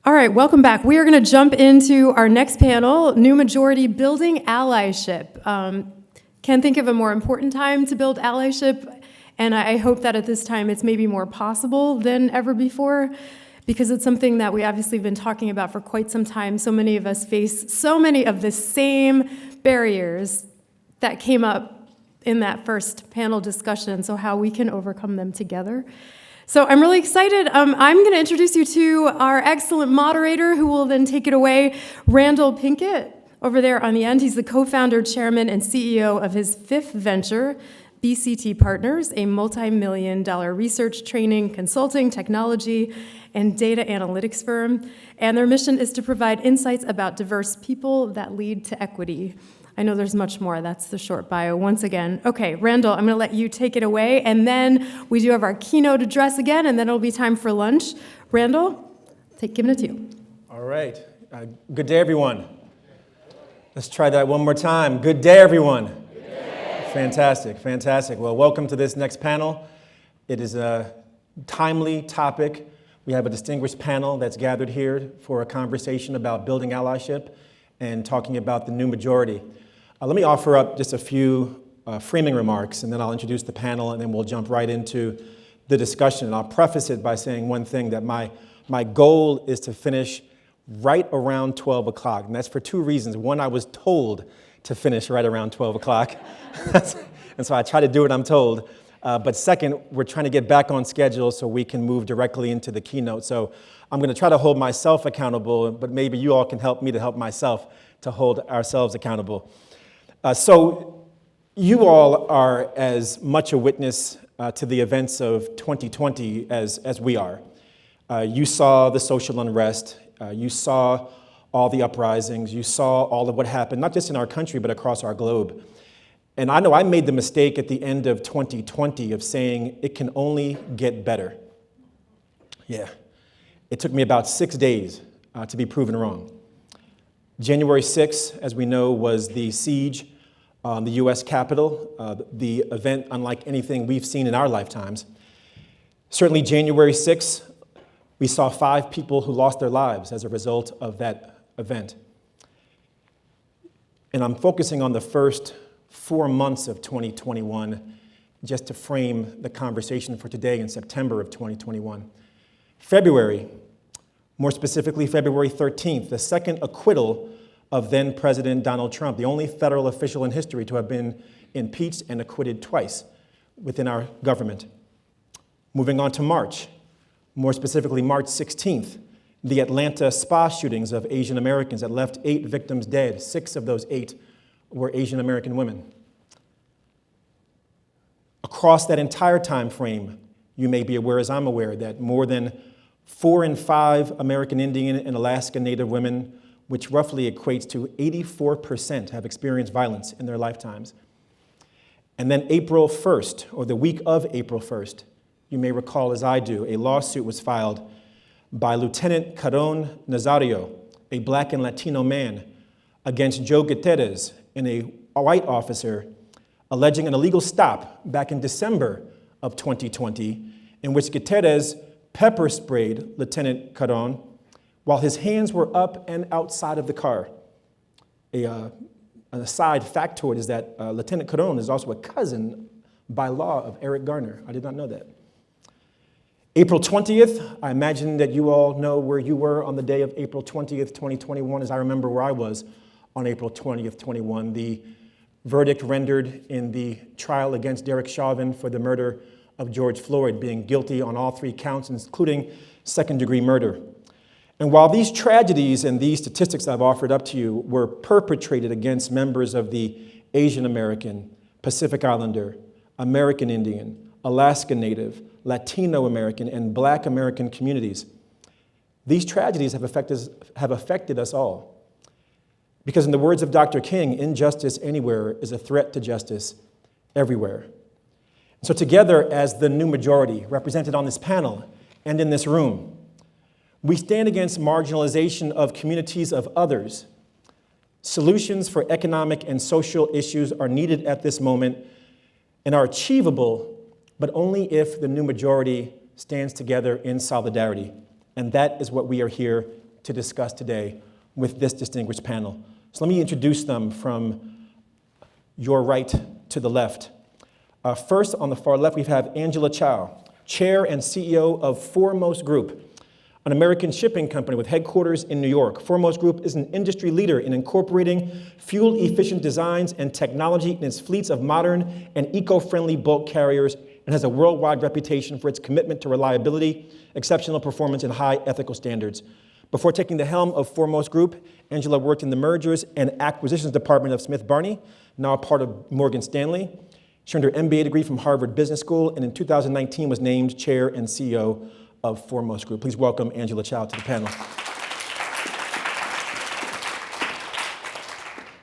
All right, welcome back. We are going to jump into our next panel, New Majority Building Allyship. Can't think of a more important time to build allyship, and I hope that at this time it's maybe more possible than ever before, because it's something that we obviously have been talking about for quite some time. So many of us face so many of the same barriers that came up in that first panel discussion, so how we can overcome them together. So I'm really excited. I'm going to introduce you to our excellent moderator, who will then take it away, Randal Pinkett, over there on the end. He's the co-founder, chairman, and CEO of his fifth venture, BCT Partners, a multi-million-dollar research, training, consulting, technology, and data analytics firm. And their mission is to provide insights about diverse people that lead to equity. I know there's much more. That's the short bio once again. Okay, Randal, I'm going to let you take it away, and then we do have our keynote address again, and then it'll be time for lunch. Randal, giving it to you. All right. Good day, everyone. Let's try that one more time. Good day, everyone. Good day. Fantastic, fantastic. Well, welcome to this next panel. It is a timely topic. We have a distinguished panel that's gathered here for a conversation about building allyship and talking about the new majority. Let me offer up just a few framing remarks, and then I'll introduce the panel, and then we'll jump right into the discussion. And I'll preface it by saying one thing, that my goal is to finish right around 12 o'clock, and that's for two reasons. One, I was told to finish right around 12 o'clock, and so I try to do what I'm told. But second, we're trying to get back on schedule so we can move directly into the keynote. So I'm going to try to hold myself accountable, but maybe you all can help me to help myself to hold ourselves accountable. So you all are as much a witness to the events of 2020 as we are. You saw the social unrest. You saw all the uprisings. You saw all of what happened, not just in our country, but across our globe. And I know I made the mistake at the end of 2020 of saying it can only get better. Yeah. It took me about 6 days to be proven wrong. January 6th, as we know, was the siege on the U.S. Capitol, the event unlike anything we've seen in our lifetimes. Certainly January 6th, we saw 5 people who lost their lives as a result of that event. And I'm focusing on the first 4 months of 2021 just to frame the conversation for today in September of 2021. February, more specifically February 13th, the second acquittal of then President Donald Trump, the only federal official in history to have been impeached and acquitted twice within our government. Moving on to March, more specifically March 16th, the Atlanta spa shootings of Asian Americans that left 8 victims dead. 6 of those 8 were Asian American women. Across that entire time frame, you may be aware, as I'm aware, that more than 4 in 5 American Indian and Alaska Native women, which roughly equates to 84%, have experienced violence in their lifetimes. And then April 1st, or the week of April 1st, you may recall, as I do, a lawsuit was filed by Lieutenant Caron Nazario, a Black and Latino man, against Joe Gutierrez and a white officer, alleging an illegal stop back in December of 2020, in which Gutierrez pepper sprayed Lieutenant Caron while his hands were up and outside of the car. An aside factoid is that Lieutenant Caron is also a cousin by law of Eric Garner. I did not know that. April 20th, I imagine that you all know where you were on the day of April 20th, 2021, as I remember where I was on April 20th, 21. The verdict rendered in the trial against Derek Chauvin for the murder of George Floyd, being guilty on all 3 counts, including second-degree murder. And while these tragedies and these statistics I've offered up to you were perpetrated against members of the Asian American, Pacific Islander, American Indian, Alaska Native, Latino American, and Black American communities, these tragedies have affected us all. Because in the words of Dr. King, injustice anywhere is a threat to justice everywhere. So together as the new majority represented on this panel and in this room, we stand against marginalization of communities of others. Solutions for economic and social issues are needed at this moment and are achievable, but only if the new majority stands together in solidarity. And that is what we are here to discuss today with this distinguished panel. So let me introduce them from your right to the left. First, on the far left, we have Angela Chao, Chair and CEO of Foremost Group, an American shipping company with headquarters in New York. Foremost Group is an industry leader in incorporating fuel-efficient designs and technology in its fleets of modern and eco-friendly bulk carriers, and has a worldwide reputation for its commitment to reliability, exceptional performance, and high ethical standards. Before taking the helm of Foremost Group, Angela worked in the mergers and acquisitions department of Smith Barney, now a part of Morgan Stanley. She earned her MBA degree from Harvard Business School, and in 2019 was named Chair and CEO of Foremost Group. Please welcome Angela Chao to the panel.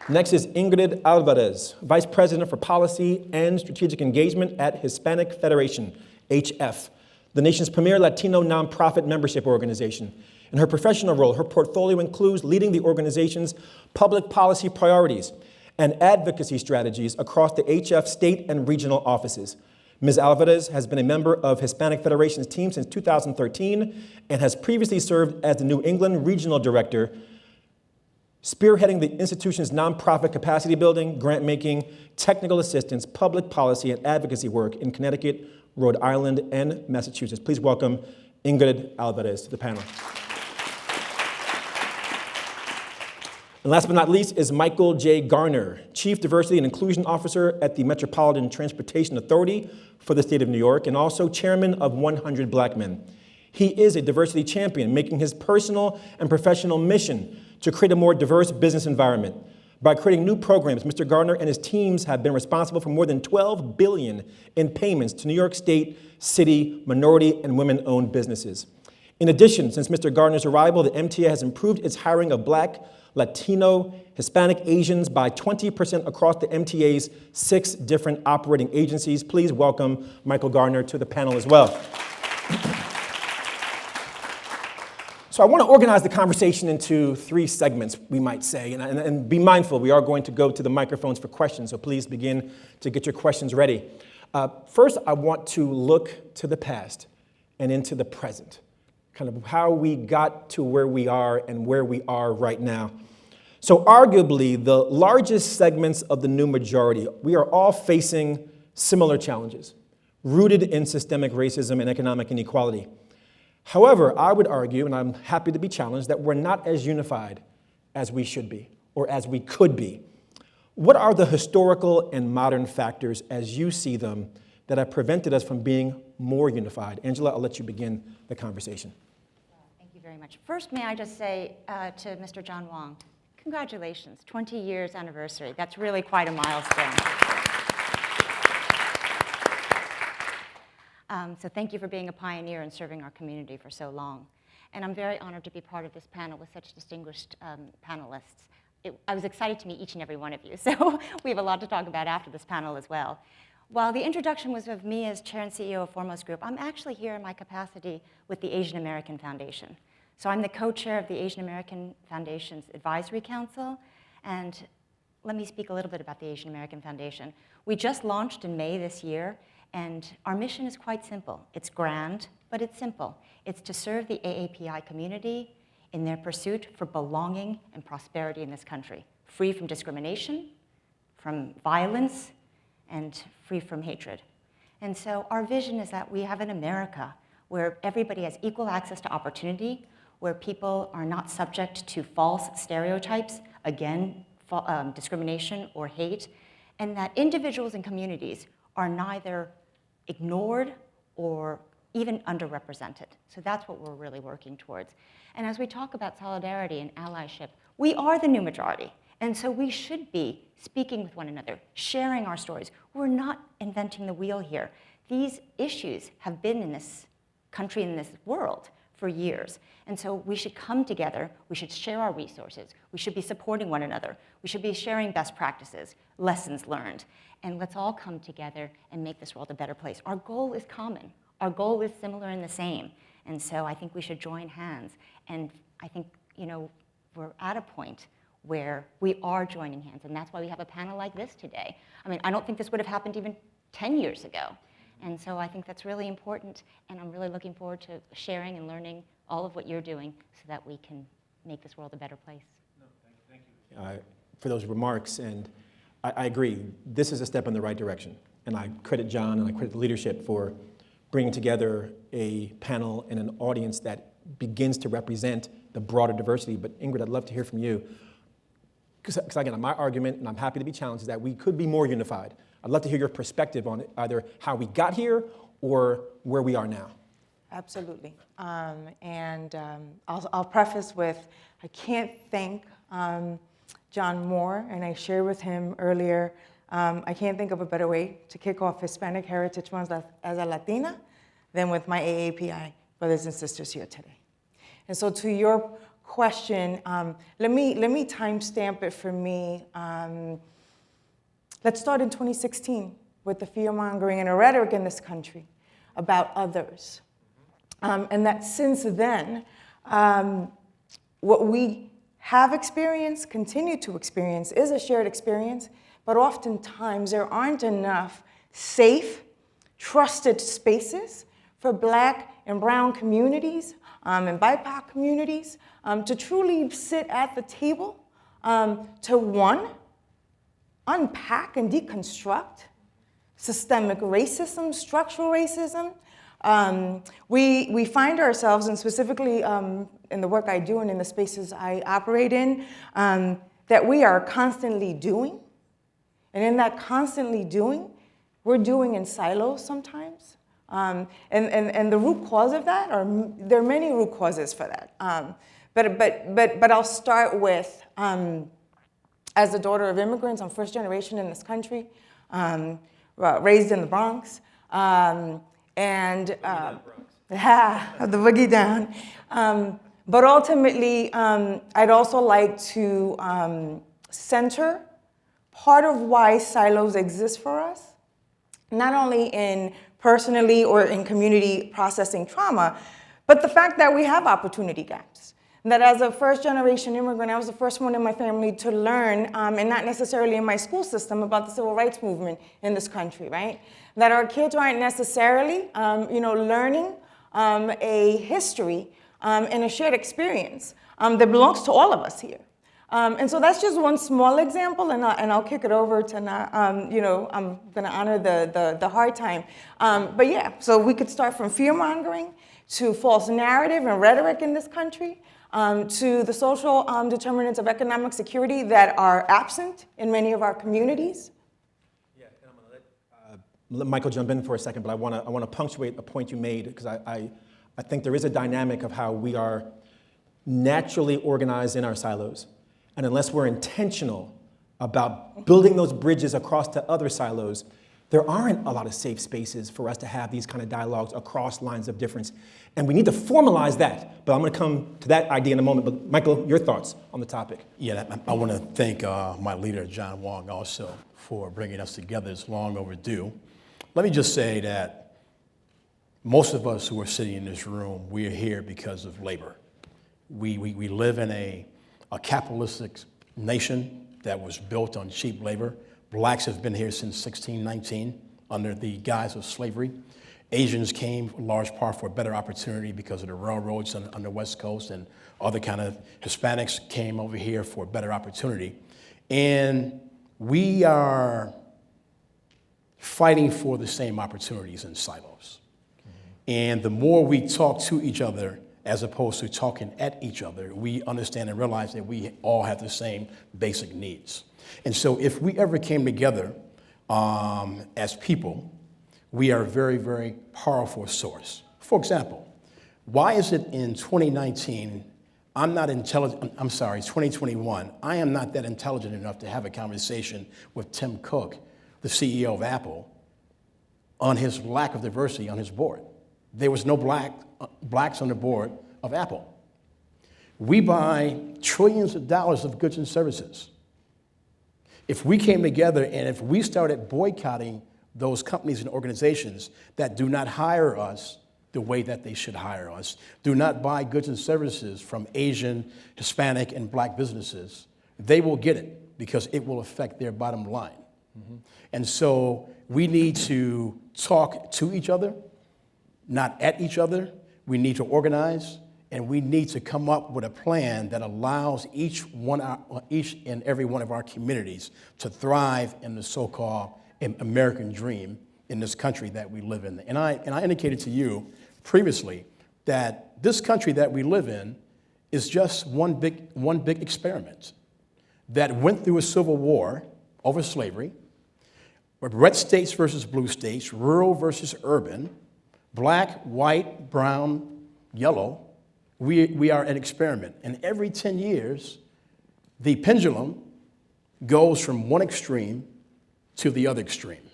Next is Ingrid Álvarez, Vice President for Policy and Strategic Engagement at Hispanic Federation, HF, the nation's premier Latino nonprofit membership organization. In her professional role, her portfolio includes leading the organization's public policy priorities and advocacy strategies across the HF state and regional offices. Ms. Álvarez has been a member of Hispanic Federation's team since 2013 and has previously served as the New England Regional Director, spearheading the institution's nonprofit capacity building, grant-making, technical assistance, public policy, and advocacy work in Connecticut, Rhode Island, and Massachusetts. Please welcome Ingrid Álvarez to the panel. And last but not least is Michael J. Garner, Chief Diversity and Inclusion Officer at the Metropolitan Transportation Authority for the state of New York, and also Chairman of 100 Black Men. He is a diversity champion, making his personal and professional mission to create a more diverse business environment. By creating new programs, Mr. Garner and his teams have been responsible for more than $12 billion in payments to New York State, city, minority, and women-owned businesses. In addition, since Mr. Garner's arrival, the MTA has improved its hiring of Black, Latino, Hispanic, Asians by 20% across the MTA's 6 different operating agencies. Please welcome Michael Garner to the panel as well. So I want to organize the conversation into 3 segments, we might say, and be mindful, we are going to go to the microphones for questions, so please begin to get your questions ready. First, I want to look to the past and into the present, kind of how we got to where we are and where we are right now. So arguably, the largest segments of the new majority, we are all facing similar challenges, rooted in systemic racism and economic inequality. However, I would argue, and I'm happy to be challenged, that we're not as unified as we should be, or as we could be. What are the historical and modern factors, as you see them, that have prevented us from being more unified? Angela, I'll let you begin the conversation. Thank you very much. First, may I just say to Mr. John Wong, congratulations, 20 years anniversary. That's really quite a milestone. So thank you for being a pioneer and serving our community for so long. And I'm very honored to be part of this panel with such distinguished panelists. I was excited to meet each and every one of you, so we have a lot to talk about after this panel as well. While the introduction was of me as Chair and CEO of Foremost Group, I'm actually here in my capacity with the Asian American Foundation. So I'm the co-chair of the Asian American Foundation's Advisory Council, and let me speak a little bit about the Asian American Foundation. We just launched in May this year, and our mission is quite simple. It's grand, but it's simple. It's to serve the AAPI community in their pursuit for belonging and prosperity in this country, free from discrimination, from violence, and free from hatred. And so our vision is that we have an America where everybody has equal access to opportunity, where people are not subject to false stereotypes, again, discrimination or hate, and that individuals and communities are neither ignored or even underrepresented. So that's what we're really working towards. And as we talk about solidarity and allyship, we are the new majority. And so we should be speaking with one another, sharing our stories. We're not inventing the wheel here. These issues have been in this country, in this world, for years. And so we should come together, we should share our resources, we should be supporting one another, we should be sharing best practices, lessons learned, and let's all come together and make this world a better place. Our goal is common. Our goal is similar and the same. And so I think we should join hands. And I think, we're at a point where we are joining hands, and that's why we have a panel like this today. I mean, I don't think this would have happened even 10 years ago. And so I think that's really important, and I'm really looking forward to sharing and learning all of what you're doing so that we can make this world a better place. For those remarks, and I agree, this is a step in the right direction. And I credit John and I credit the leadership for bringing together a panel and an audience that begins to represent the broader diversity. But Ingrid, I'd love to hear from you. Because again, my argument, and I'm happy to be challenged, is that we could be more unified. I'd love to hear your perspective on it, either how we got here or where we are now. Absolutely. I'll preface with, I can't thank John more, and I shared with him earlier, I can't think of a better way to kick off Hispanic Heritage Month as a Latina than with my AAPI brothers and sisters here today. And so to your question, let me timestamp it for me. Let's start in 2016 with the fear-mongering and the rhetoric in this country about others. And that since then, what we have experienced, continue to experience, is a shared experience, but oftentimes there aren't enough safe, trusted spaces for Black and brown communities and BIPOC communities to truly sit at the table to, one, unpack and deconstruct systemic racism, structural racism. We find ourselves, and specifically in the work I do and in the spaces I operate in, that we are constantly doing. And in that constantly doing, we're doing in silos sometimes. And the root cause of that, there are many root causes for that. But I'll start with, as the daughter of immigrants, I'm first generation in this country, raised in the Bronx. The boogie down. But ultimately, I'd also like to center part of why silos exist for us, not only in personally or in community processing trauma, but the fact that we have opportunity gaps. That as a first-generation immigrant, I was the first one in my family to learn, and not necessarily in my school system, about the civil rights movement in this country, right? That our kids aren't necessarily, learning a history and a shared experience that belongs to all of us here. And so that's just one small example, and I'll kick it over to, I'm gonna honor the hard time. But yeah, so we could start from fear-mongering to false narrative and rhetoric in this country, to the social determinants of economic security that are absent in many of our communities. Yeah, and I'm gonna let Michael jump in for a second, but I want to punctuate a point you made, because I think there is a dynamic of how we are naturally organized in our silos. And unless we're intentional about building those bridges across to other silos, there aren't a lot of safe spaces for us to have these kind of dialogues across lines of difference. And we need to formalize that. But I'm going to come to that idea in a moment. But Michael, your thoughts on the topic? Yeah, I want to thank my leader, John Wong, also for bringing us together. It's long overdue. Let me just say that most of us who are sitting in this room, we are here because of labor. We live in a capitalistic nation that was built on cheap labor. Blacks have been here since 1619 under the guise of slavery. Asians came in large part for a better opportunity because of the railroads on the West Coast, and other kind of Hispanics came over here for a better opportunity. And we are fighting for the same opportunities in silos. And the more we talk to each other, as opposed to talking at each other, we understand and realize that we all have the same basic needs. And so if we ever came together as people, we are a very, very powerful source. For example, why is it in 2019, 2021, I am not that intelligent enough to have a conversation with Tim Cook, the CEO of Apple, on his lack of diversity on his board? There was no blacks on the board of Apple. We buy trillions of dollars of goods and services. If we came together and if we started boycotting those companies and organizations that do not hire us the way that they should hire us, do not buy goods and services from Asian, Hispanic, and Black businesses, they will get it because it will affect their bottom line. Mm-hmm. And so we need to talk to each other, not at each other. We need to organize, And we need to come up with a plan that allows each and every one of our communities to thrive in the so-called American dream in this country that we live in. And I indicated to you previously that this country that we live in is just one big experiment that went through a civil war over slavery, red states versus blue states, rural versus urban, black, white, brown, yellow. We are an experiment. And every 10 years, the pendulum goes from one extreme to the other extreme.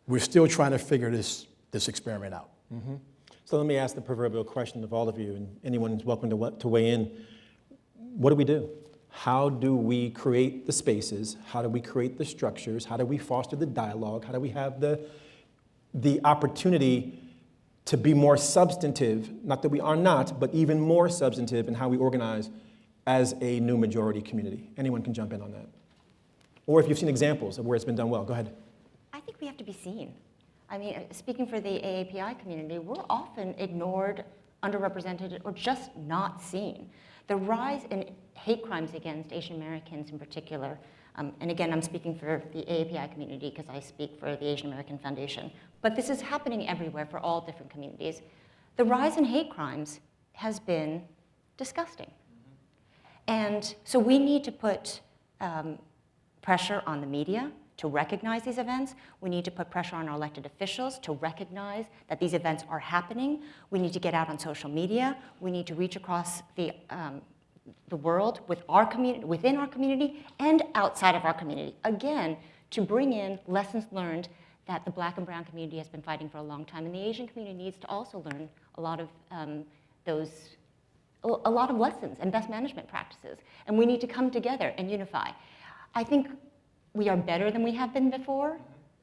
We're still trying to figure this experiment out. Mm-hmm. So let me ask the proverbial question of all of you, and anyone is welcome to weigh in. What do we do? How do we create the spaces? How do we create the structures? How do we foster the dialogue? How do we have the opportunity to be more substantive, not that we are not, but even more substantive in how we organize as a new majority community? Anyone can jump in on that. Or if you've seen examples of where it's been done well, go ahead. I think we have to be seen. I mean, speaking for the AAPI community, we're often ignored, underrepresented, or just not seen. The rise in hate crimes against Asian Americans in particular, and again, I'm speaking for the AAPI community because I speak for the Asian American Foundation, but this is happening everywhere for all different communities. The rise in hate crimes has been disgusting. And so we need to put pressure on the media to recognize these events. We need to put pressure on our elected officials to recognize that these events are happening. We need to get out on social media. We need to reach across the world with our community, within our community and outside of our community. Again, to bring in lessons learned that the Black and brown community has been fighting for a long time. And the Asian community needs to also learn a lot of lessons and best management practices. And we need to come together and unify. I think we are better than we have been before,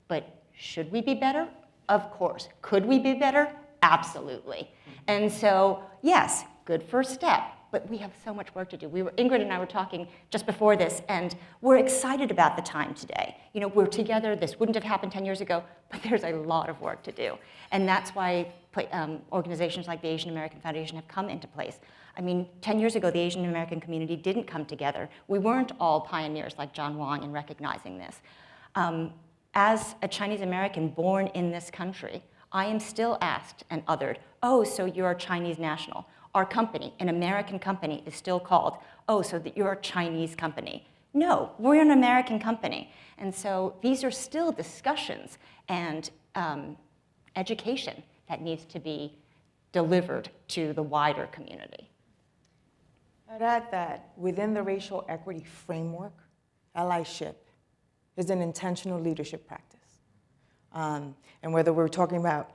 but should we be better? Of course. Could we be better? Absolutely. And so, yes, good first step, but we have so much work to do. Ingrid and I were talking just before this, and we're excited about the time today. You know, we're together. This wouldn't have happened 10 years ago, but there's a lot of work to do. And that's why organizations like the Asian American Foundation have come into place. I mean, 10 years ago, the Asian American community didn't come together. We weren't all pioneers like John Wong in recognizing this. As a Chinese American born in this country, I am still asked and othered, oh, so you're a Chinese national. Our company, an American company, is still called, oh, so that you're a Chinese company. No, we're an American company. And so these are still discussions and education that needs to be delivered to the wider community. I'd add that within the racial equity framework, allyship is an intentional leadership practice. And whether we're talking about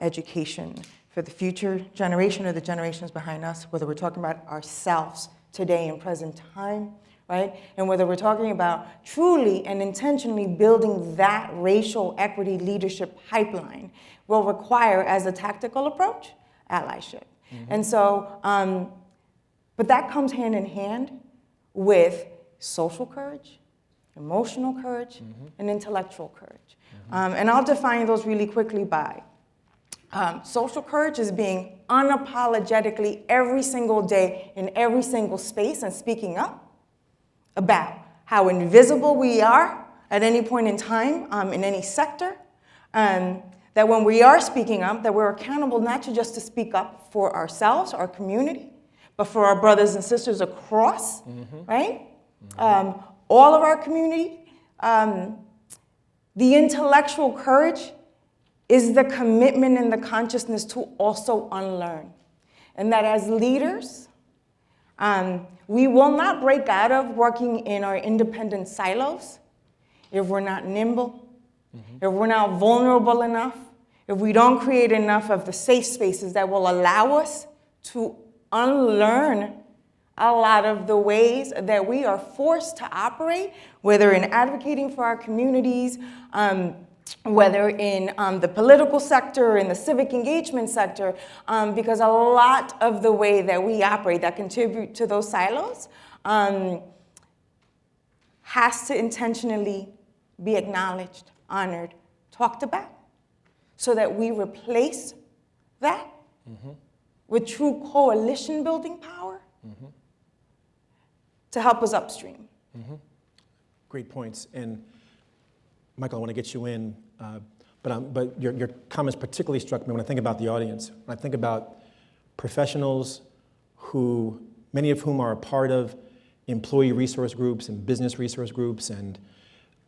education for the future generation or the generations behind us, whether we're talking about ourselves today in present time, right? And whether we're talking about truly and intentionally building that racial equity leadership pipeline will require, as a tactical approach, allyship. Mm-hmm. And so, but that comes hand in hand with social courage, emotional courage, mm-hmm. and intellectual courage. Mm-hmm. And I'll define those really quickly by social courage is being unapologetically every single day in every single space and speaking up about how invisible we are at any point in time in any sector. That when we are speaking up, that we're accountable not just to speak up for ourselves, our community, but for our brothers and sisters across, mm-hmm. right? Mm-hmm. All of our community. The intellectual courage is the commitment and the consciousness to also unlearn. And that as leaders, we will not break out of working in our independent silos if we're not nimble, mm-hmm. if we're not vulnerable enough, if we don't create enough of the safe spaces that will allow us to unlearn a lot of the ways that we are forced to operate, whether in advocating for our communities, whether in the political sector, in the civic engagement sector, because a lot of the way that we operate that contribute to those silos has to intentionally be acknowledged, honored, talked about, so that we replace that mm-hmm. with true coalition building power to help us upstream. Great points. And Michael, I want to get you in, but your comments particularly struck me when I think about the audience. When I think about professionals who, many of whom are a part of employee resource groups and business resource groups and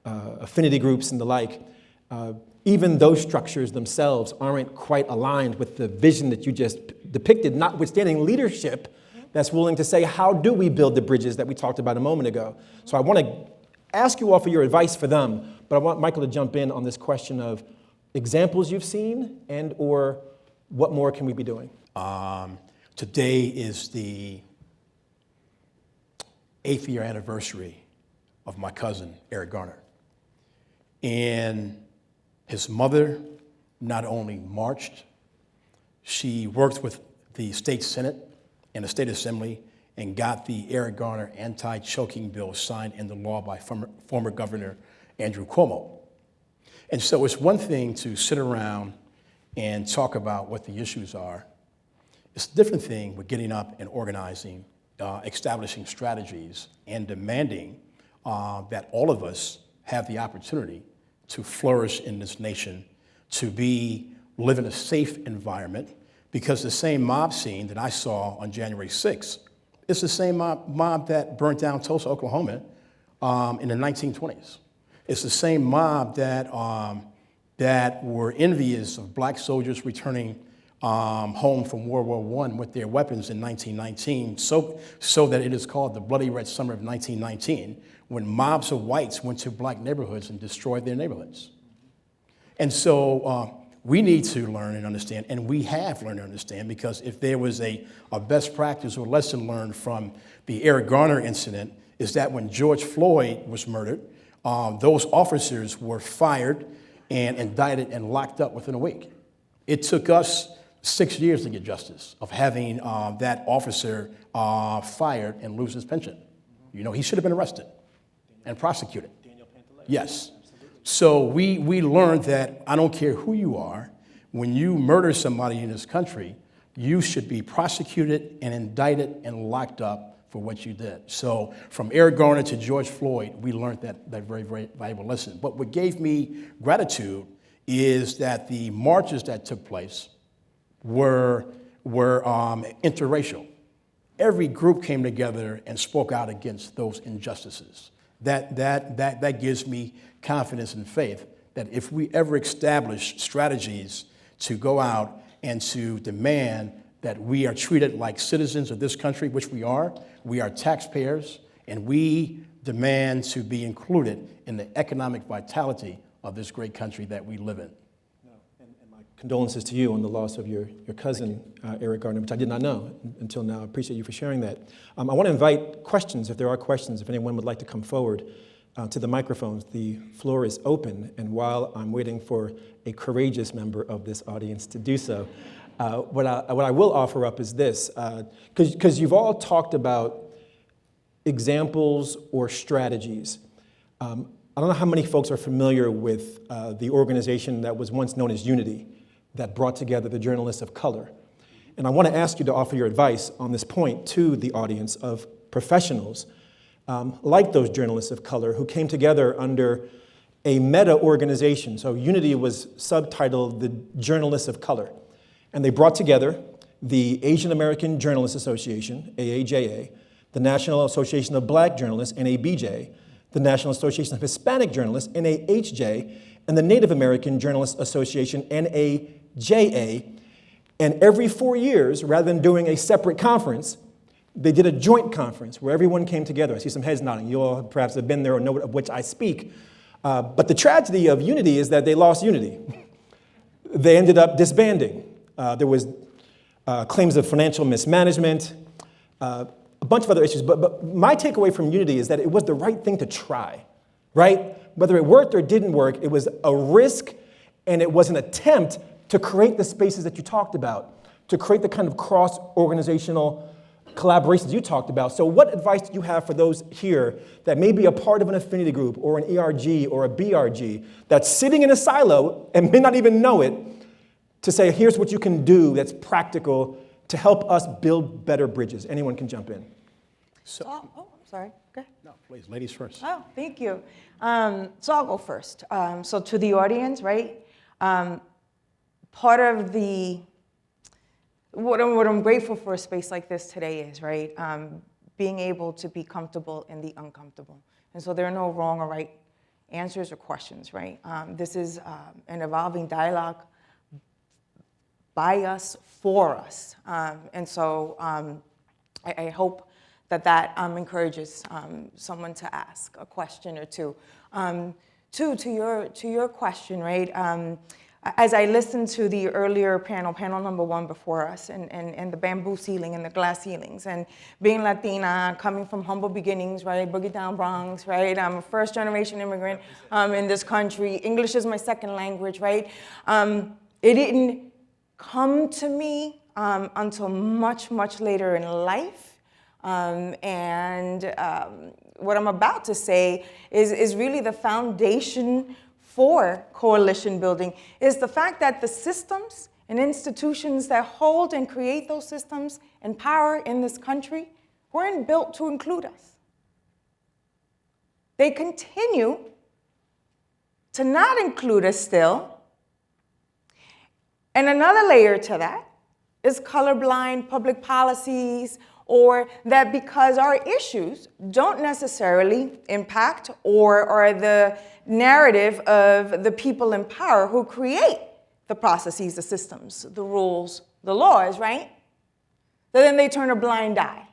affinity groups and the like, even those structures themselves aren't quite aligned with the vision that you just depicted, notwithstanding leadership that's willing to say, how do we build the bridges that we talked about a moment ago? So I want to ask you all for your advice for them, but I want Michael to jump in on this question of examples you've seen and or what more can we be doing? Today is the 8th year anniversary of my cousin, Eric Garner. And his mother not only marched, she worked with the state Senate and the state assembly and got the Eric Garner anti-choking bill signed into law by former Governor Andrew Cuomo. And so it's one thing to sit around and talk about what the issues are. It's a different thing with getting up and organizing, establishing strategies, and demanding that all of us have the opportunity to flourish in this nation, to live in a safe environment, because the same mob scene that I saw on January 6th is the same mob that burnt down Tulsa, Oklahoma in the 1920s. It's the same mob that were envious of black soldiers returning home from World War I with their weapons in 1919, so that it is called the Bloody Red Summer of 1919, when mobs of whites went to black neighborhoods and destroyed their neighborhoods. And so we need to learn and understand, and we have learned and understand, because if there was a best practice or lesson learned from the Eric Garner incident, is that when George Floyd was murdered, those officers were fired and indicted and locked up within a week. It took us 6 years to get justice of having that officer fired and lose his pension. You know, he should have been arrested and prosecuted. Yes. So we learned that I don't care who you are, when you murder somebody in this country, you should be prosecuted and indicted and locked up for what you did. So from Eric Garner to George Floyd, we learned that very, very valuable lesson. But what gave me gratitude is that the marches that took place were interracial. Every group came together and spoke out against those injustices. That gives me confidence and faith that if we ever establish strategies to go out and to demand that we are treated like citizens of this country, which we are taxpayers, and we demand to be included in the economic vitality of this great country that we live in. And my condolences to you on the loss of your cousin, Eric Garner, which I did not know until now. I appreciate you for sharing that. I want to invite questions, if there are questions, if anyone would like to come forward to the microphones. The floor is open, and while I'm waiting for a courageous member of this audience to do so, what I will offer up is this, because you've all talked about examples or strategies. I don't know how many folks are familiar with the organization that was once known as Unity, that brought together the journalists of color. And I want to ask you to offer your advice on this point to the audience of professionals like those journalists of color who came together under a meta-organization. So Unity was subtitled the Journalists of Color. And they brought together the Asian American Journalists Association, AAJA, the National Association of Black Journalists, NABJ, the National Association of Hispanic Journalists, NAHJ, and the Native American Journalists Association, NAJA. And every 4 years, rather than doing a separate conference, they did a joint conference where everyone came together. I see some heads nodding. You all perhaps have been there or know of which I speak. But the tragedy of Unity is that they lost Unity. They ended up disbanding. There was claims of financial mismanagement, a bunch of other issues. But my takeaway from Unity is that it was the right thing to try, right? Whether it worked or didn't work, it was a risk, and it was an attempt to create the spaces that you talked about, to create the kind of cross-organizational collaborations you talked about. So what advice do you have for those here that may be a part of an affinity group or an ERG or a BRG that's sitting in a silo and may not even know it, to say, here's what you can do that's practical to help us build better bridges. Anyone can jump in. So, I'm sorry. Go ahead. no, please, ladies first. Oh, thank you. So I'll go first. So to the audience, right? Part of what I'm grateful for a space like this today is, right, being able to be comfortable in the uncomfortable. And so there are no wrong or right answers or questions, right? This is an evolving dialogue by us, for us. And so I hope that encourages someone to ask a question or two. Two, to your question, right? As I listened to the earlier panel number 1 before us, and the bamboo ceiling and the glass ceilings, and being Latina, coming from humble beginnings, right? Boogie Down Bronx, right? I'm a first-generation immigrant in this country. English is my second language, right? It didn't come to me until much, much later in life. What I'm about to say is really the foundation for coalition building, is the fact that the systems and institutions that hold and create those systems and power in this country weren't built to include us. They continue to not include us still. And another layer to that is colorblind public policies, or that because our issues don't necessarily impact or are the narrative of the people in power who create the processes, the systems, the rules, the laws, right? Then they turn a blind eye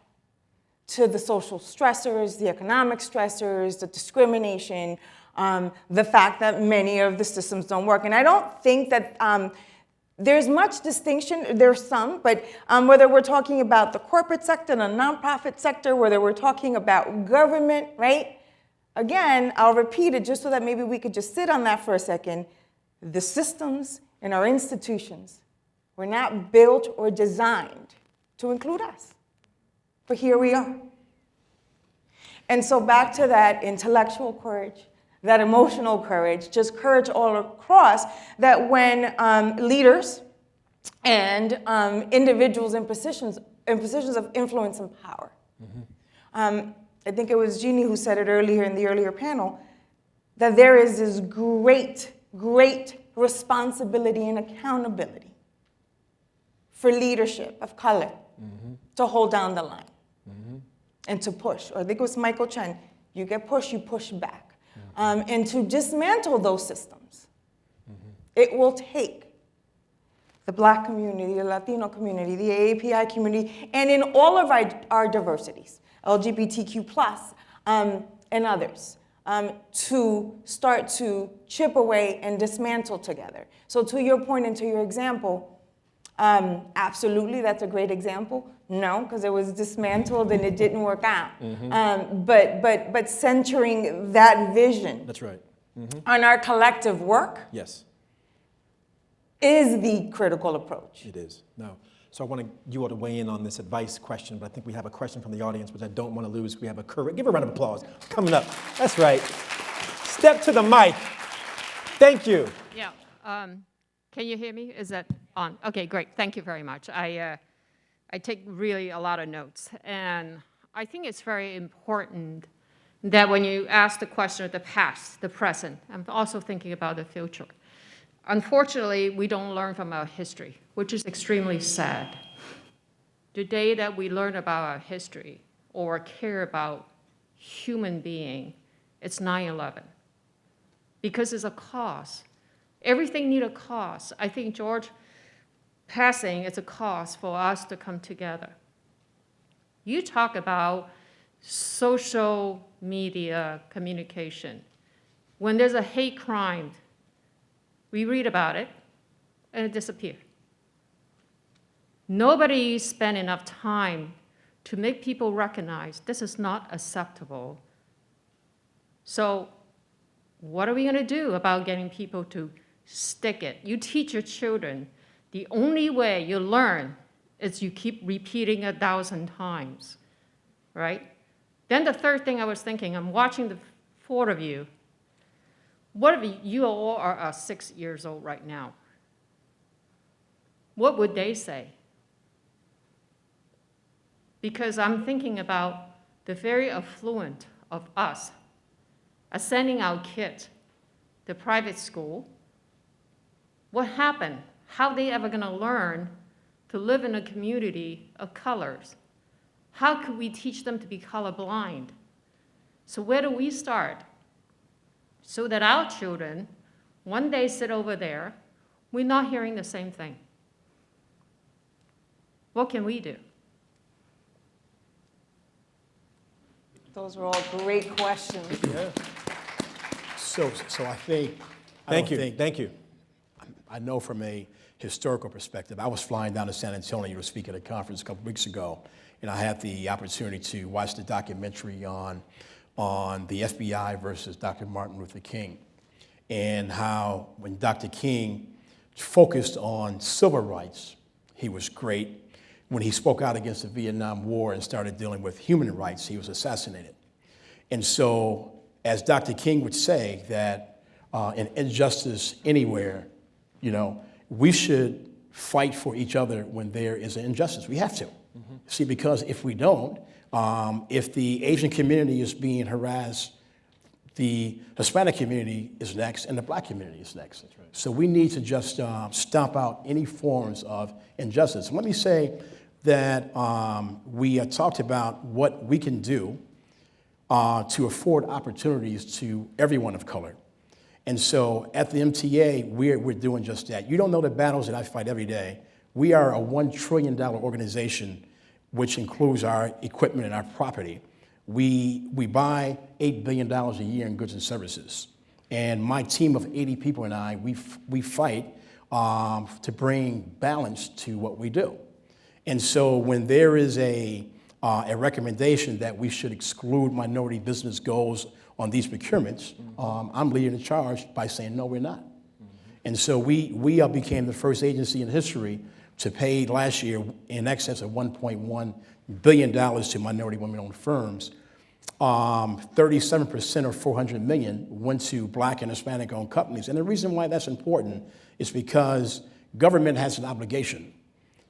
to the social stressors, the economic stressors, the discrimination, the fact that many of the systems don't work. And I don't think that there's much distinction, there's some, but whether we're talking about the corporate sector, the nonprofit sector, whether we're talking about government, right? Again, I'll repeat it just so that maybe we could just sit on that for a second. The systems and our institutions were not built or designed to include us. But here we are. And so back to that intellectual courage, that emotional courage, just courage all across, that when leaders and individuals in positions of influence and power. I think it was Jeannie who said it earlier in the earlier panel, that there is this great, great responsibility and accountability for leadership of color to hold down the line and to push. Or I think it was Michael Chen, you get pushed, you push back. And to dismantle those systems, it will take the Black community, the Latino community, the AAPI community, and in all of our diversities, LGBTQ+, and others, to start to chip away and dismantle together. So to your point and to your example, absolutely, that's a great example. No, because it was dismantled and it didn't work out. But centering that vision, That's right. on our collective work, Yes, is the critical approach. it is. No. So I want you all to weigh in on this advice question, but I think we have a question from the audience, which I don't want to lose. We have a courage. Give a round of applause. Coming up. That's right. Step to the mic. Thank you. Yeah. Can you hear me? Is that on? Okay, great. Thank you very much. I take really a lot of notes. And I think it's very important that when you ask the question of the past, the present, I'm also thinking about the future. Unfortunately, we don't learn from our history, which is extremely sad. The day that we learn about our history or care about human being, it's 9/11. Because it's a cost. Everything needs a cost. I think George passing is a cost for us to come together. You talk about social media communication. When there's a hate crime, we read about it and it disappears. Nobody spent enough time to make people recognize this is not acceptable. So what are we going to do about getting people to stick it? You teach your children. The only way you learn is you keep repeating 1,000 times, right? Then the third thing I was thinking, I'm watching the four of you. What if you all are 6 years old right now? What would they say? because I'm thinking about the very affluent of us are sending our kids to private school. What happened? How are they ever going to learn to live in a community of colors? How could we teach them to be colorblind? So where do we start? So that our children, one day sit over there, we're not hearing the same thing. What can we do? Those are all great questions. Yeah. So I think. Thank you. I know from a historical perspective, I was flying down to San Antonio to speak at a conference a couple weeks ago, and I had the opportunity to watch the documentary on the FBI versus Dr. Martin Luther King, and how when Dr. King focused on civil rights, he was great. When he spoke out against the Vietnam War and started dealing with human rights, he was assassinated. And so, as Dr. King would say, that in injustice anywhere, we should fight for each other when there is an injustice. We have to. Mm-hmm. See, because if we don't, if the Asian community is being harassed, the Hispanic community is next, and the Black community is next. That's right. So we need to just stomp out any forms of injustice. And let me say that we talked about what we can do to afford opportunities to everyone of color. And so at the MTA, we're doing just that. You don't know the battles that I fight every day. We are a $1 trillion organization, which includes our equipment and our property. We buy $8 billion a year in goods and services. And my team of 80 people and I, we fight to bring balance to what we do. And so when there is a recommendation that we should exclude minority business goals on these procurements, I'm leading the charge by saying, no, we're not. And so we became the first agency in history to pay last year in excess of $1.1 billion to minority women-owned firms. 37% or 400 million went to Black and Hispanic-owned companies. And the reason why that's important is because government has an obligation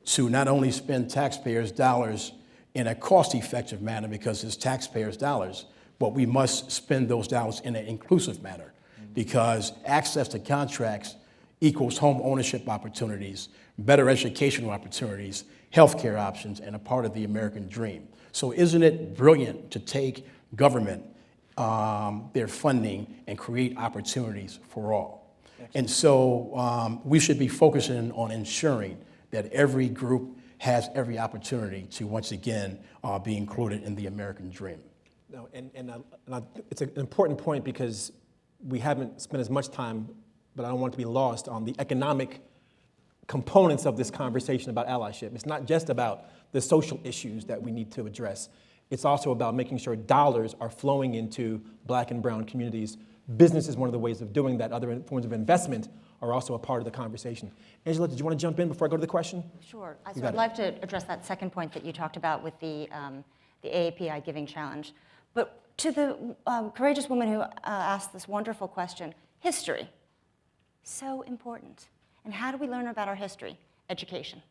to not only spend taxpayers' dollars in a cost-effective manner because it's taxpayers' dollars, but we must spend those dollars in an inclusive manner because access to contracts equals home ownership opportunities, better educational opportunities, healthcare options, and a part of the American dream. So isn't it brilliant to take government, their funding, and create opportunities for all? Excellent. And so we should be focusing on ensuring that every group has every opportunity to once again be included in the American dream. No, it's an important point because we haven't spent as much time, but I don't want it to be lost on the economic components of this conversation about allyship. It's not just about the social issues that we need to address. It's also about making sure dollars are flowing into Black and brown communities. Business is one of the ways of doing that. Other forms of investment are also a part of the conversation. Angela, did you want to jump in before I go to the question? Sure. So I'd like to address that second point that you talked about with the AAPI Giving Challenge. But to the courageous woman who asked this wonderful question, history, so important. And how do we learn about our history? Education.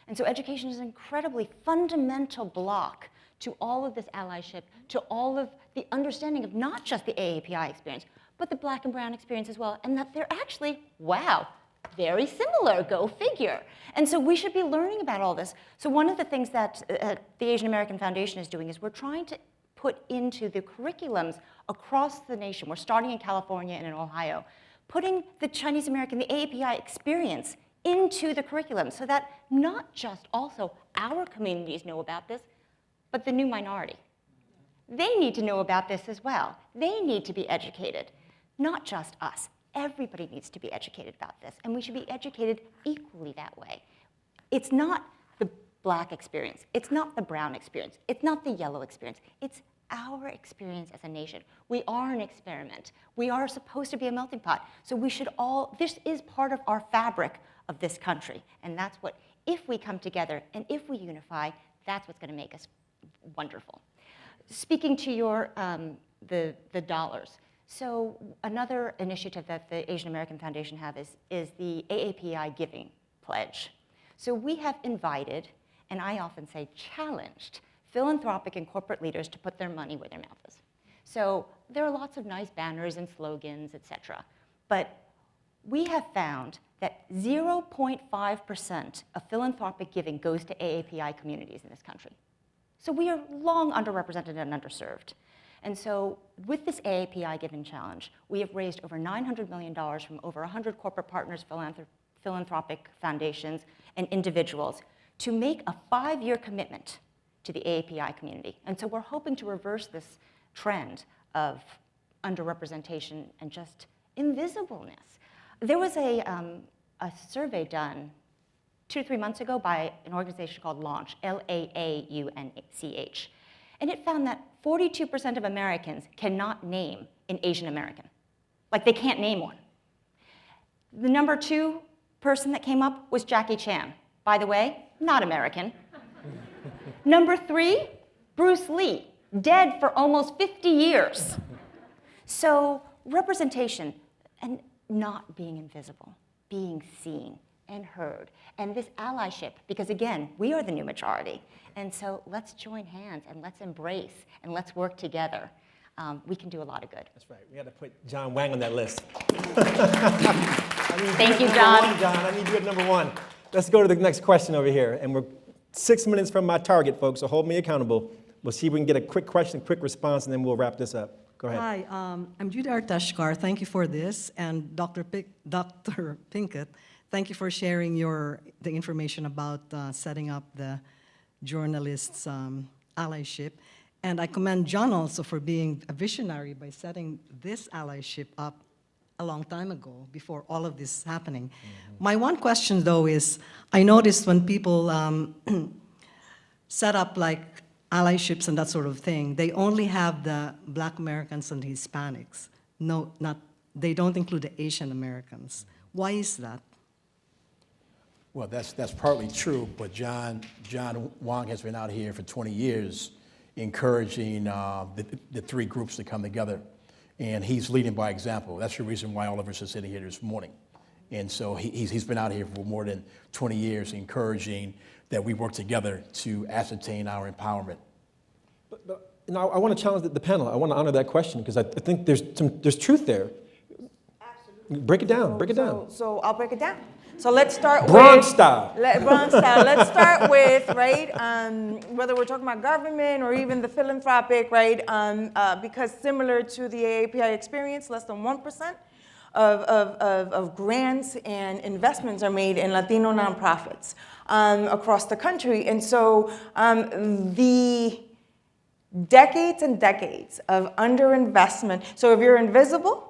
And so education is an incredibly fundamental block to all of this allyship, to all of the understanding of not just the AAPI experience, but the Black and brown experience as well, and that they're actually, wow, very similar, go figure. And so we should be learning about all this. So one of the things that the Asian American Foundation is doing is we're trying to put into the curriculums across the nation. We're starting in California and in Ohio, putting the Chinese American, the AAPI experience into the curriculum so that not just also our communities know about this, but the new minority. They need to know about this as well. They need to be educated, not just us. Everybody needs to be educated about this, and we should be educated equally that way. It's not the Black experience. It's not the brown experience. It's not the yellow experience. It's our experience as a nation. We are an experiment. We are supposed to be a melting pot. So we should all, this is part of our fabric of this country. And that's what, if we come together and if we unify, that's what's going to make us wonderful. Speaking to your, the dollars. So another initiative that the Asian American Foundation have is the AAPI Giving Pledge. So we have invited, and I often say challenged, philanthropic and corporate leaders to put their money where their mouth is. So there are lots of nice banners and slogans, et cetera. But we have found that 0.5% of philanthropic giving goes to AAPI communities in this country. So we are long underrepresented and underserved. And so with this AAPI Giving Challenge, we have raised over $900 million from over 100 corporate partners, philanthropic foundations, and individuals to make a 5-year commitment to the AAPI community. And so we're hoping to reverse this trend of underrepresentation and just invisibleness. There was a survey done 2 to 3 months ago by an organization called Launch, Launch, and it found that 42% of Americans cannot name an Asian American. Like, they can't name one. The number 2 person that came up was Jackie Chan. By the way, not American. Number 3, Bruce Lee, dead for almost 50 years. So representation and not being invisible, being seen and heard, and this allyship, because again, we are the new majority. And so let's join hands and let's embrace and let's work together. We can do a lot of good. That's right. We got to put John Wang on that list. Thank you, John. John, I need you at number 1. Let's go to the next question over here. And we're 6 minutes from my target, folks, so hold me accountable. We'll see if we can get a quick question, quick response, and then we'll wrap this up. Go ahead. Hi, I'm Judy Arteshkar. Thank you for this. And Dr. Pinkett, thank you for sharing the information about setting up the journalists' allyship. And I commend John also for being a visionary by setting this allyship up a long time ago, before all of this is happening. Mm-hmm. My one question, though, is I noticed when people set up like allyships and that sort of thing, they only have the Black Americans and the Hispanics. No, they don't include the Asian Americans. Why is that? Well, that's partly true, but John Wang has been out here for 20 years encouraging the 3 groups to come together, and he's leading by example. That's the reason why all of us are sitting here this morning. And so he's been out here for more than 20 years encouraging that we work together to ascertain our empowerment. But you know, I want to challenge the panel. I want to honor that question because I think there's truth there. Absolutely. Break it down. Break it down. So I'll break it down. So let's start Bronx style. Bronx style. Let's start with, right, whether we're talking about government or even the philanthropic, right, because similar to the AAPI experience, less than 1% of grants and investments are made in Latino nonprofits across the country. And so the decades and decades of underinvestment, so if you're invisible,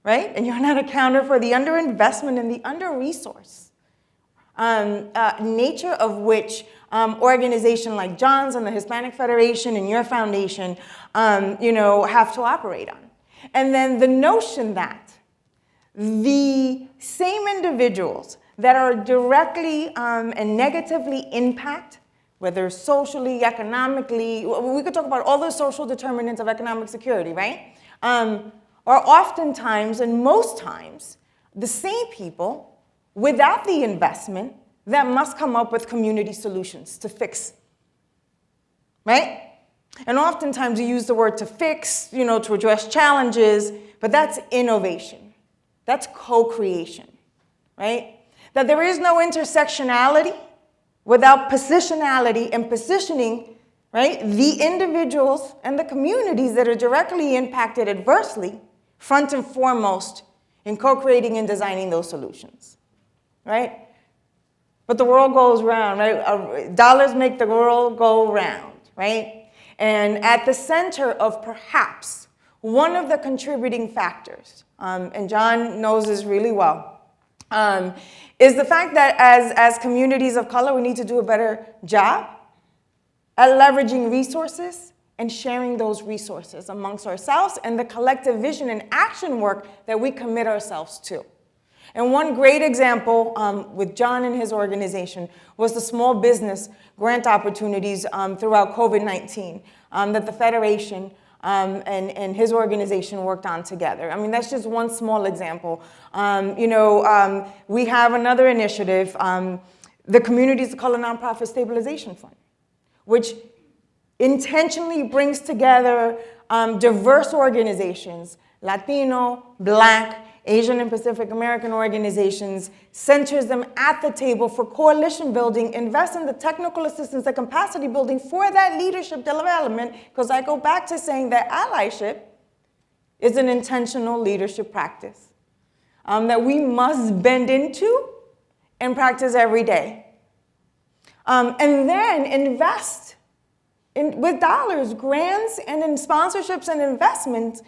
right, and you're not accounted for, the underinvestment and the under-resource nature of which organization like John's and the Hispanic Federation and your foundation, have to operate on. And then the notion that the same individuals that are directly and negatively impact, whether socially, economically, we could talk about all the social determinants of economic security, right? Are oftentimes and most times the same people without the investment that must come up with community solutions to fix, right? And oftentimes you use the word to fix, to address challenges, but that's innovation. That's co-creation, right? That there is no intersectionality without positionality and positioning, right, the individuals and the communities that are directly impacted adversely front and foremost in co-creating and designing those solutions, right? But the world goes round, right? Dollars make the world go round, right? And at the center of perhaps one of the contributing factors, and John knows this really well, is the fact that as communities of color, we need to do a better job at leveraging resources and sharing those resources amongst ourselves and the collective vision and action work that we commit ourselves to. And one great example with John and his organization was the small business grant opportunities throughout COVID-19 that the Federation and his organization worked on together. I mean, that's just one small example. We have another initiative, the Communities of Color Nonprofit Stabilization Fund, which intentionally brings together diverse organizations, Latino, Black, Asian and Pacific American organizations, centers them at the table for coalition building, invest in the technical assistance, the capacity building for that leadership development, because I go back to saying that allyship is an intentional leadership practice that we must bend into and practice every day. And then invest with dollars, grants, and in sponsorships and investments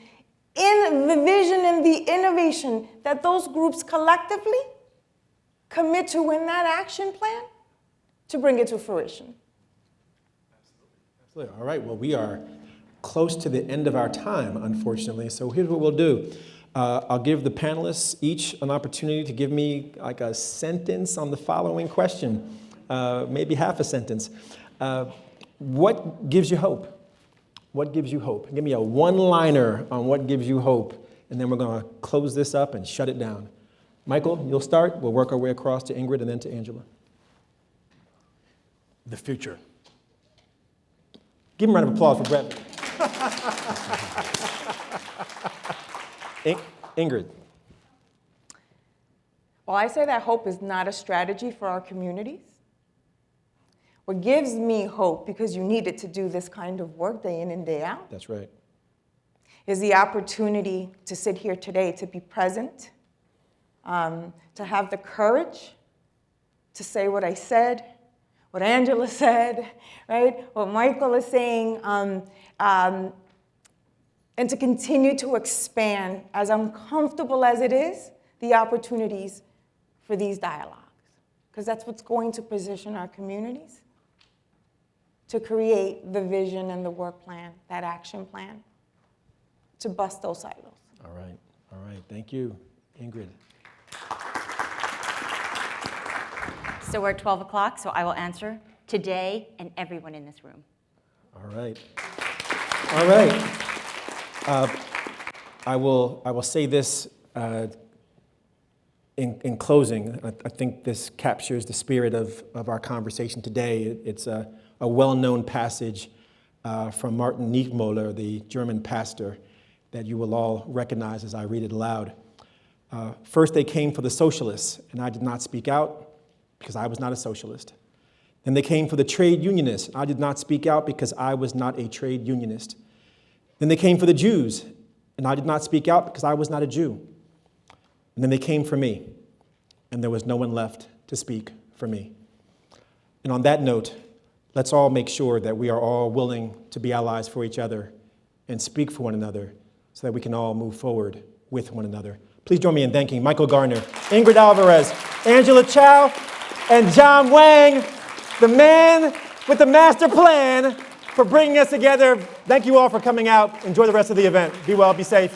in the vision and the innovation that those groups collectively commit to in that action plan to bring it to fruition. Absolutely. All right, well, we are close to the end of our time, unfortunately, so here's what we'll do. I'll give the panelists each an opportunity to give me like a sentence on the following question, maybe half a sentence. What gives you hope? What gives you hope? Give me a one-liner on what gives you hope, and then we're going to close this up and shut it down. Michael, you'll start. We'll work our way across to Ingrid and then to Angela. The future. Give him a round of applause for Brett. Ingrid. Well, I say that hope is not a strategy for our communities. What gives me hope, because you need it to do this kind of work day in and day out, That's right. is the opportunity to sit here today, to be present, to have the courage to say what I said, what Angela said, right? What Michael is saying, and to continue to expand, as uncomfortable as it is, the opportunities for these dialogues. Because that's what's going to position our communities to create the vision and the work plan, that action plan, to bust those silos. All right, thank you. Ingrid. So we're at 12 o'clock, so I will answer today and everyone in this room. All right. I will say this in closing. I think this captures the spirit of our conversation today. It's a well-known passage from Martin Niemöller, the German pastor, that you will all recognize as I read it aloud. First they came for the socialists, and I did not speak out because I was not a socialist. Then they came for the trade unionists, and I did not speak out because I was not a trade unionist. Then they came for the Jews, and I did not speak out because I was not a Jew. And then they came for me, and there was no one left to speak for me. And on that note, let's all make sure that we are all willing to be allies for each other and speak for one another so that we can all move forward with one another. Please join me in thanking Michael Garner, Ingrid Alvarez, Angela Chao, and John Wang, the man with the master plan, for bringing us together. Thank you all for coming out. Enjoy the rest of the event. Be well, be safe.